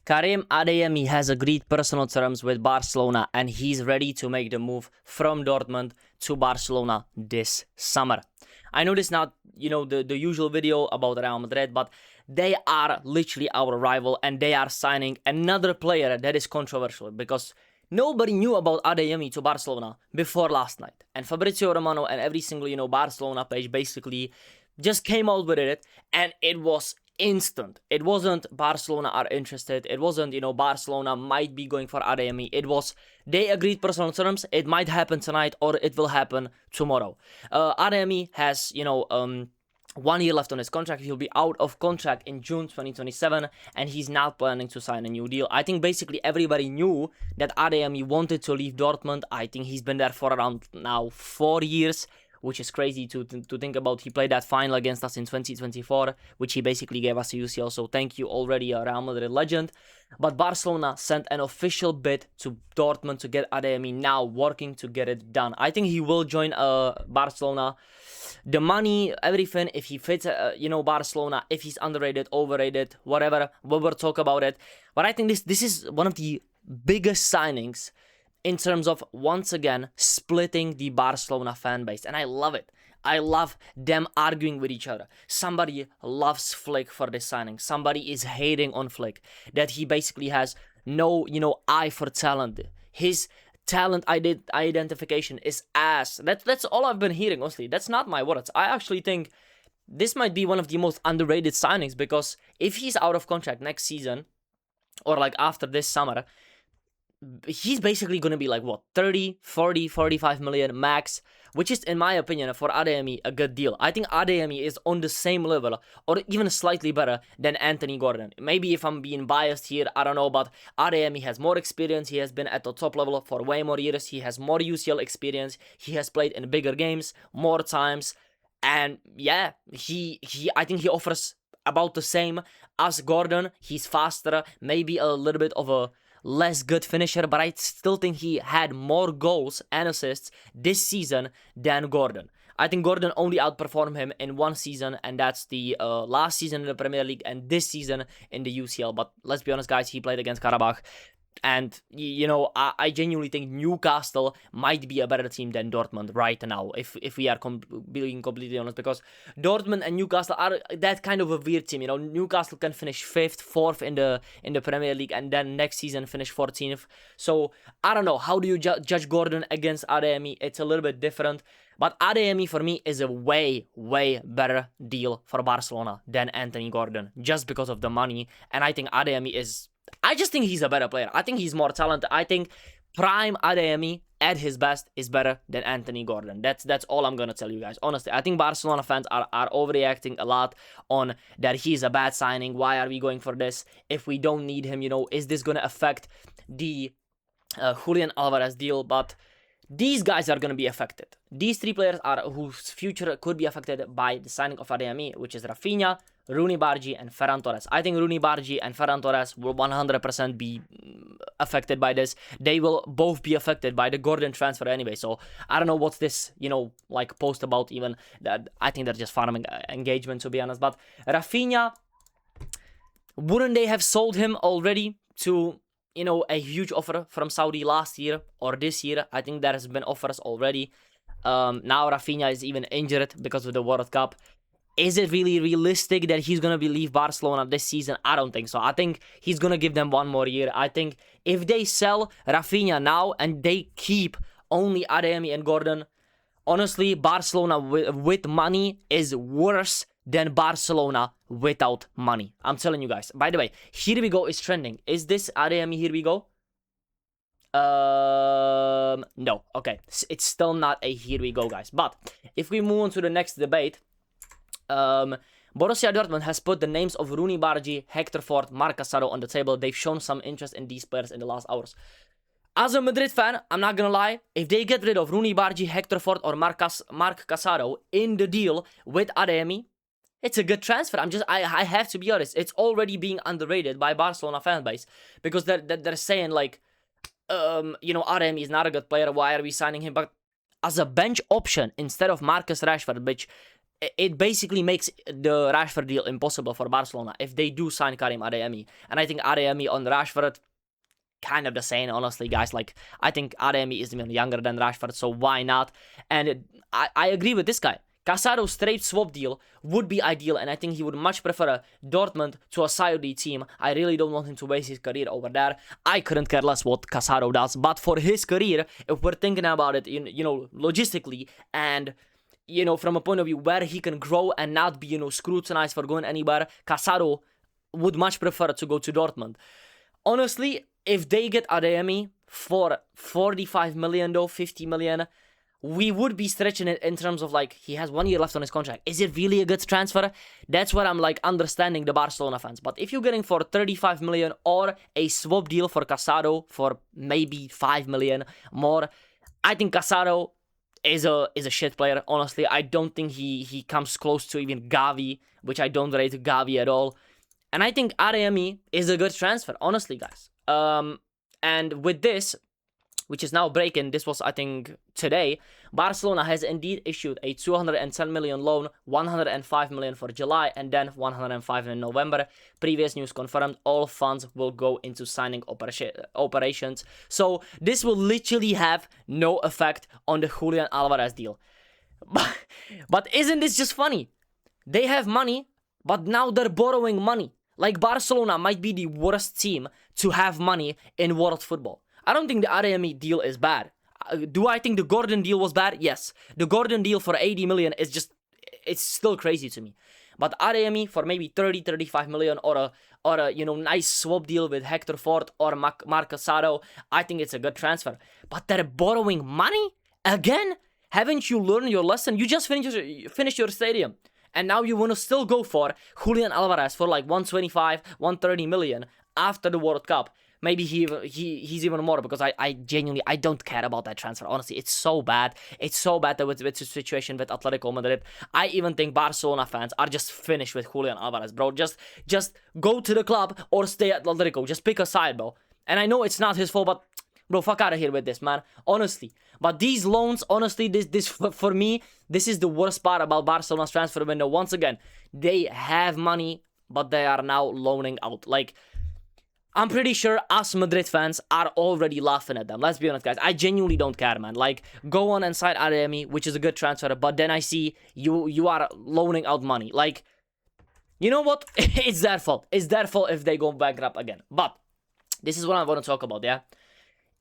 Karim Adeyemi has agreed personal terms with Barcelona and he's ready to make the move from Dortmund to Barcelona this summer. I know this is not, the usual video about Real Madrid, but they are literally our rival and they are signing another player that is controversial because nobody knew about Adeyemi to Barcelona before last night. And Fabrizio Romano and every single, Barcelona page basically just came out with it and it was instant. It wasn't Barcelona are interested. It wasn't, Barcelona might be going for Adeyemi. It was they agreed personal terms. It might happen tonight or it will happen tomorrow. Adeyemi has, 1 year left on his contract. He'll be out of contract in June 2027 and he's not planning to sign a new deal. I think basically everybody knew that Adeyemi wanted to leave Dortmund. I think he's been there for around now 4 years, which is crazy to think about. He played that final against us in 2024, which he basically gave us a UCL. So thank you already, a Real Madrid legend. But Barcelona sent an official bid to Dortmund to get Adeyemi, now working to get it done. I think he will join Barcelona. The money, everything, if he fits, Barcelona, if he's underrated, overrated, whatever, we will talk about it. But I think this is one of the biggest signings in terms of, once again, splitting the Barcelona fan base. And I love it. I love them arguing with each other. Somebody loves Flick for this signing. Somebody is hating on Flick. That he basically has no, eye for talent. His talent identification is ass. That's all I've been hearing, honestly. That's not my words. I actually think this might be one of the most underrated signings because if he's out of contract next season, or like after this summer, he's basically going to be like, 30, 40, 45 million max, which is, in my opinion, for Adeyemi, a good deal. I think Adeyemi is on the same level, or even slightly better than Anthony Gordon. Maybe if I'm being biased here, I don't know, but Adeyemi has more experience. He has been at the top level for way more years. He has more UCL experience. He has played in bigger games more times. And yeah, I think he offers about the same as Gordon. He's faster, maybe a little bit of a less good finisher, but I still think he had more goals and assists this season than Gordon. I think Gordon only outperformed him in one season, and that's the last season in the Premier League and this season in the UCL. But let's be honest, guys, he played against Karabakh. And, I genuinely think Newcastle might be a better team than Dortmund right now, if we are being completely honest, because Dortmund and Newcastle are that kind of a weird team. Newcastle can finish 5th, 4th in the Premier League, and then next season finish 14th. So, I don't know. How do you judge Gordon against Adeyemi? It's a little bit different. But Adeyemi, for me, is a way, way better deal for Barcelona than Anthony Gordon, just because of the money. And I think Adeyemi is... I just think he's a better player. I think he's more talented. I think prime Adeyemi at his best is better than Anthony Gordon. That's all I'm going to tell you guys. Honestly, I think Barcelona fans are overreacting a lot on that he's a bad signing. Why are we going for this if we don't need him? Is this going to affect the Julian Alvarez deal? But these guys are going to be affected. These three players are whose future could be affected by the signing of Adeyemi, which is Raphinha, Roony Bargi, and Ferran Torres. I think Roony Bargi and Ferran Torres will 100% be affected by this. They will both be affected by the Gordon transfer anyway. So I don't know what's this, post about even. That I think they're just farming engagement, to be honest. But Raphinha, wouldn't they have sold him already to... a huge offer from Saudi last year or this year? I think there has been offers already. Now Raphinha is even injured because of the World Cup. Is it really realistic that he's going to leave Barcelona this season? I don't think so. I think he's going to give them 1 more year. I think if they sell Raphinha now and they keep only Adeyemi and Gordon, honestly, Barcelona with money is worse than Barcelona without money. I'm telling you guys. By the way, Here We Go is trending. Is this Adeyemi Here We Go? No. Okay. It's still not a Here We Go, guys. But if we move on to the next debate, Borussia Dortmund has put the names of Roony Bargi, Hector Ford, Marc Casado on the table. They've shown some interest in these players in the last hours. As a Madrid fan, I'm not gonna lie, if they get rid of Roony Bargi, Hector Ford, or Marc Casado in the deal with Adeyemi, it's a good transfer. I have to be honest. It's already being underrated by Barcelona fan base because they're saying like, Adeyemi is not a good player. Why are we signing him? But as a bench option instead of Marcus Rashford, which it basically makes the Rashford deal impossible for Barcelona if they do sign Karim Adeyemi. And I think Adeyemi on Rashford, kind of the same, honestly, guys. Like, I think Adeyemi is even younger than Rashford, so why not? And I agree with this guy. Casado straight swap deal would be ideal, and I think he would much prefer Dortmund to a Saudi team. I really don't want him to waste his career over there. I couldn't care less what Casado does, but for his career, if we're thinking about it, logistically, and from a point of view where he can grow and not be, scrutinized for going anywhere, Casado would much prefer to go to Dortmund. Honestly, if they get Adeyemi for 45 million though, 50 million, we would be stretching it in terms of, like, he has 1 year left on his contract. Is it really a good transfer? That's where I'm, like, understanding the Barcelona fans. But if you're getting for 35 million or a swap deal for Casado for maybe 5 million more, I think Casado is a shit player, honestly. I don't think he comes close to even Gavi, which I don't rate Gavi at all. And I think Adeyemi is a good transfer, honestly, guys. And with this, which is now breaking, this was, I think, today, Barcelona has indeed issued a 210 million loan, 105 million for July, and then 105 in November. Previous news confirmed, all funds will go into signing operations. So this will literally have no effect on the Julian Alvarez deal. But isn't this just funny? They have money, but now they're borrowing money. Like, Barcelona might be the worst team to have money in world football. I don't think the Adeyemi deal is bad. Do I think the Gordon deal was bad? Yes. The Gordon deal for 80 million is just, it's still crazy to me. But Adeyemi for maybe 30, 35 million or a nice swap deal with Hector Ford or Marc Casado, I think it's a good transfer. But they're borrowing money? Again? Haven't you learned your lesson? You just finished your stadium. And now you want to still go for Julian Alvarez for like 125, 130 million after the World Cup. Maybe he's even more, because I genuinely, I don't care about that transfer. Honestly, it's so bad. It's so bad that with the situation with Atletico Madrid. I even think Barcelona fans are just finished with Julian Alvarez, bro. Just go to the club or stay at Atletico. Just pick a side, bro. And I know it's not his fault, but bro, fuck out of here with this, man. Honestly. But these loans, honestly, this for me, this is the worst part about Barcelona's transfer window. Once again, they have money, but they are now loaning out. Like, I'm pretty sure us Madrid fans are already laughing at them. Let's be honest, guys. I genuinely don't care, man. Like, go on and sign Adeyemi, which is a good transfer, but then I see you are loaning out money. Like, you know what? It's their fault. It's their fault if they go bankrupt again. But this is what I want to talk about, yeah?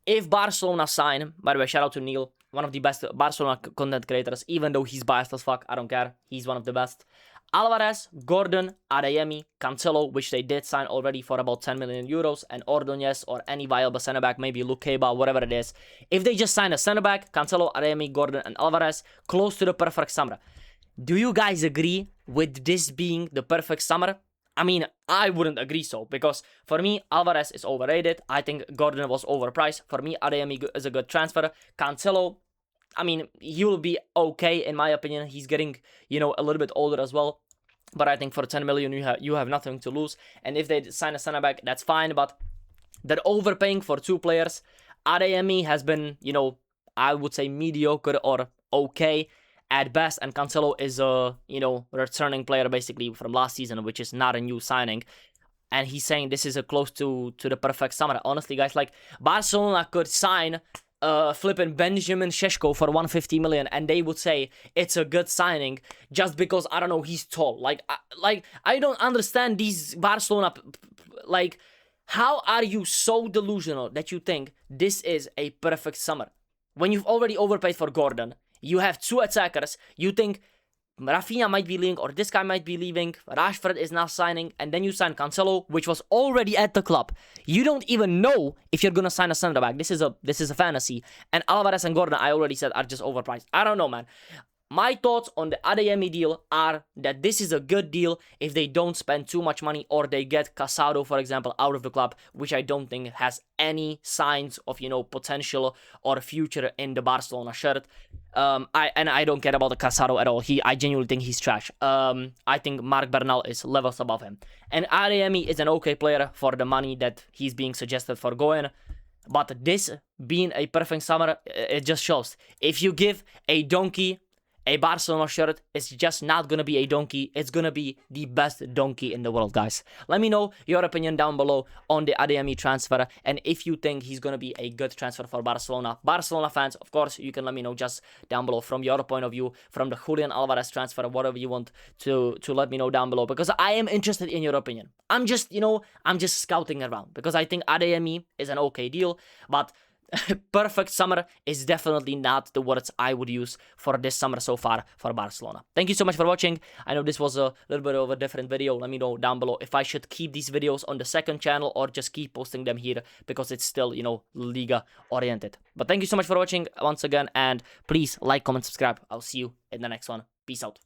If Barcelona sign, by the way, shout out to Neil, one of the best Barcelona content creators, even though he's biased as fuck, I don't care. He's one of the best. Alvarez, Gordon, Adeyemi, Cancelo, which they did sign already for about 10 million euros, and Ordóñez or any viable center back, maybe Lukeba, whatever it is. If they just sign a center back, Cancelo, Adeyemi, Gordon, and Alvarez, close to the perfect summer. Do you guys agree with this being the perfect summer? I mean, I wouldn't agree so, because for me, Alvarez is overrated. I think Gordon was overpriced. For me, Adeyemi is a good transfer. Cancelo, I mean, he will be okay, in my opinion. He's getting, a little bit older as well. But I think for 10 million, you have nothing to lose. And if they sign a center back, that's fine. But they're overpaying for two players. Adeyemi has been, I would say mediocre or okay at best. And Cancelo is a, returning player basically from last season, which is not a new signing. And he's saying this is a close to the perfect summer. Honestly, guys, like, Barcelona could sign flipping Benjamin Šeško for 150 million, and they would say it's a good signing just because, I don't know, he's tall. Like I don't understand these Barcelona, like, how are you so delusional that you think this is a perfect summer when you've already overpaid for Gordon? You have two attackers. You think Raphinha might be leaving, or this guy might be leaving. Rashford is now signing, and then you sign Cancelo, which was already at the club. You don't even know if you're gonna sign a center back. This is a fantasy. And Alvarez and Gordon, I already said, are just overpriced. I don't know, man. My thoughts on the Adeyemi deal are that this is a good deal if they don't spend too much money, or they get Casado, for example, out of the club, which I don't think has any signs of, potential or future in the Barcelona shirt. I don't care about the Casado at all. I genuinely think he's trash. I think Marc Bernal is levels above him. And Adeyemi is an okay player for the money that he's being suggested for going. But this being a perfect summer, it just shows. If you give a donkey a Barcelona shirt is just not gonna be a donkey. It's gonna be the best donkey in the world, guys. Let me know your opinion down below on the Adeyemi transfer, and if you think he's gonna be a good transfer for Barcelona. Barcelona fans, of course, you can let me know just down below from your point of view, from the Julian Alvarez transfer, whatever you want to let me know down below, because I am interested in your opinion. I'm just scouting around, because I think Adeyemi is an okay deal, but perfect summer is definitely not the words I would use for this summer so far for Barcelona. Thank you so much for watching. I know this was a little bit of a different video. Let me know down below if I should keep these videos on the second channel or just keep posting them here, because it's still, Liga oriented. But thank you so much for watching once again, and please like, comment, subscribe. I'll see you in the next one. Peace out.